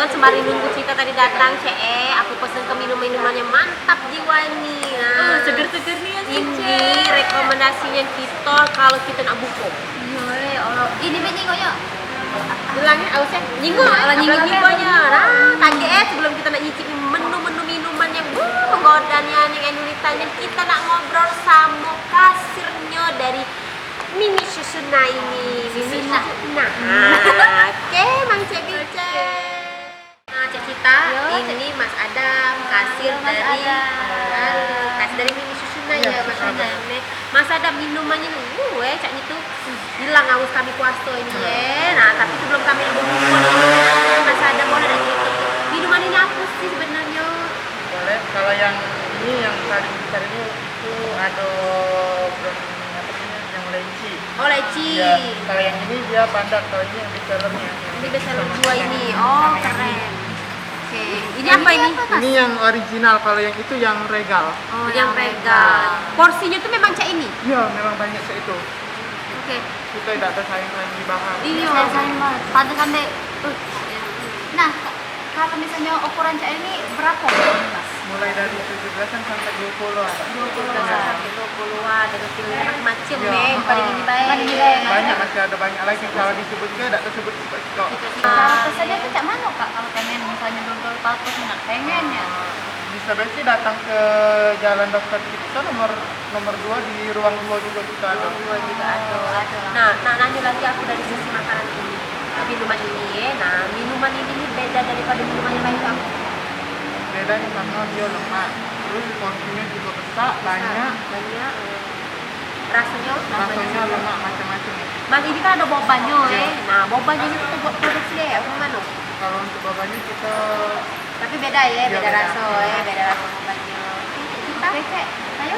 kan sembari nunggu Cita tadi datang, aku pesen ke minuman yang mantap jiwa nih. Nah, seger-seger nih ya ini rekomendasinya kita kalau kita nak buka. Iya, Allah. Ini beninggonya. Bilangnya ausnya nyinggo, nyinggonya. Nah, tadi sebelum kita nak nyicipin menu-menu minuman yang menggodanya, yang endulitanya, kita nak ngobrol sama kasirnya dari Mimi Susuna ini. Susuna. Nah, oke, Mang Cek Bice. Nah, Cek Cita, ini Mas Adam, kasir Mas dari Adam. kasir dari Mimi Susuna ya, Mas Adam. Mas Adam minumannya gue, Cak itu hilang haus kami puasa ini ya. Nah, tapi sebelum kami berbuka Mas Adam boleh dari cerita minuman ini apa sih sebenarnya? Boleh, kalau yang ini yang paling besar itu ada brownie apa namanya yang leci. Oh, leci. Ya, kalau yang ini dia pandan, kalau ini yang bestsellernya. Ini bestseller dua ini. Oh, keren. Oke, ini apa ini? Ini yang original, kalau yang itu yang regal. Oh, yang regal. Porsinya tuh memang cak ini. Iya, memang banyak itu. Oke. Kita tidak ada saing lagi dibahas. Iya, sayang banget. Pantesan deh. Nah, kalau misalnya ukuran cak ini berapa, Mas? Mulai dari 17-an sampai 20-an. 20-an sampai 20-an dengan pilih macam-macam Iya. nih. Paling ini baik. Banyak, masih ada banyak lagi. Kalau disebutnya tidak tersebut kok. Cara pesannya tuh cak mana, Kak? Kalau pengen misalnya dodol palpos nak pengen ya. Bisa berarti datang ke Jalan Dokter kita nomor 2 di ruang 2 juga kita ada. Dua juga ada. Nah, nanya lagi aku dari sisi makanan ini. Minuman ini ya. Nah, minuman ini beda daripada minuman yang lain Kak. Beda nih karena dia lemak. Terus porsinya juga besar, banyak. Rasanya Lemak macam-macam. Mas ini kan ada bobanya ya. Nah, bobanya ini tuh buat produksi ya, mana? Kalau untuk bobanya kita Tapi beda ya, beda beda. rasa ya, beda rasa bobanya. Kita, Cek, ayo.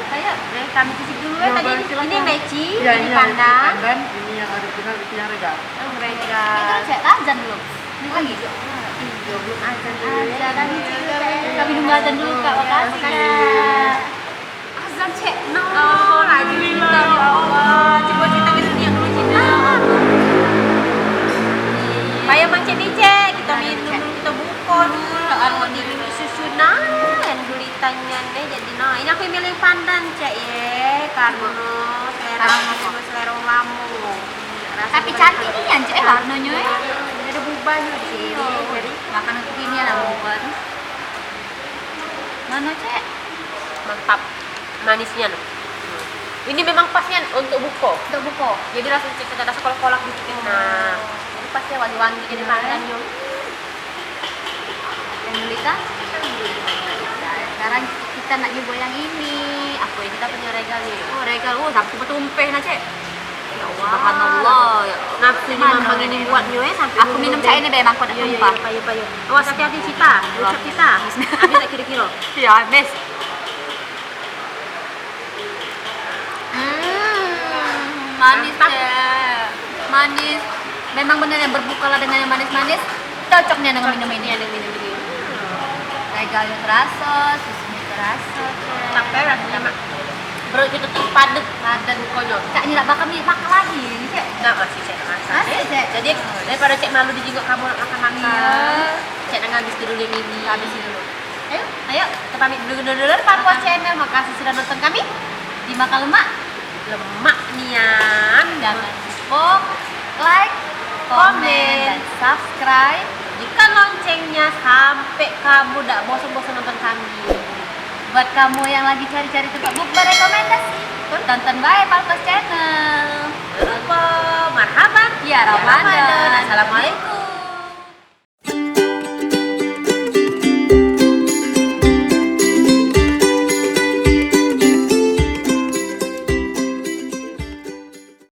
kami cicip dulu ya. Tadi ini yang leci, ya, ini yang pandan, pandan, ini yang original, itu yang regal. yang Itu regal. cek azan belum? Ini lagi. Belum azan dulu ya. Azan juga. Kami nunggu azan dulu, Kak. Makasih, Kak. Azan cek, no, lagi kita ya Allah. Coba kita yang dulu Cina. Ayo Mang Cemice, kita minum dulu, kita buka dulu. Di Mimi Susuna yang dulitannya nih jadi no. Ini aku milih yang pandan cek ya, karena selera lamu. Tapi cantik nih ya, Cek, warnanya ya. Ada bubahnya sih. Jadi Makanan kekinian lah bukan. Mana, Cek? mantap, manisnya no. Ini memang pasnya untuk buko. Untuk buko. Jadi langsung cek ada kolak-kolak gitu. Nah, ini pasnya wangi-wangi jadi pandannya. Yang Lita? Sekarang kita nak nyoba yang ini. Aku ini kita punya regal nih. Oh, regal. Oh, sampai tumpeh nah, Cek. Ya Allah. Subhanallah. Nafsu memang ini buatnya ya sampai Aku minum cai ini memang kok tumpah. Payu. Awas hati-hati Cita. Ucap Cita. Habis tak kira-kira. Ya, habis. Manis ya. Manis. Memang benar yang berbuka lah dengan yang manis-manis. Cocoknya dengan minum ini. Regalnya terasa, susunya terasa. Sampai rasanya mak. Perut kita tuh padat bukonya. Cak ini tak bakal makan lagi ini, Cek. Enggak masih cek masak. Masih, Cek. Jadi daripada cek malu dijenguk kamu makan. Iya. Cek nak habis dulu yang ini. Habisin dulu. Ayo kita pamit dulu Papua Channel. Makasih sudah nonton kami. Di Makan Lemak nian. Jangan lupa like, komen, dan subscribe. Jika loncengnya sampai kamu tidak bosan-bosan nonton kami. Buat kamu yang lagi cari-cari tempat bukber rekomendasi, tonton baik Palpas Channel. Jangan lupa marhaban. Ya, Ramadan. Assalamualaikum.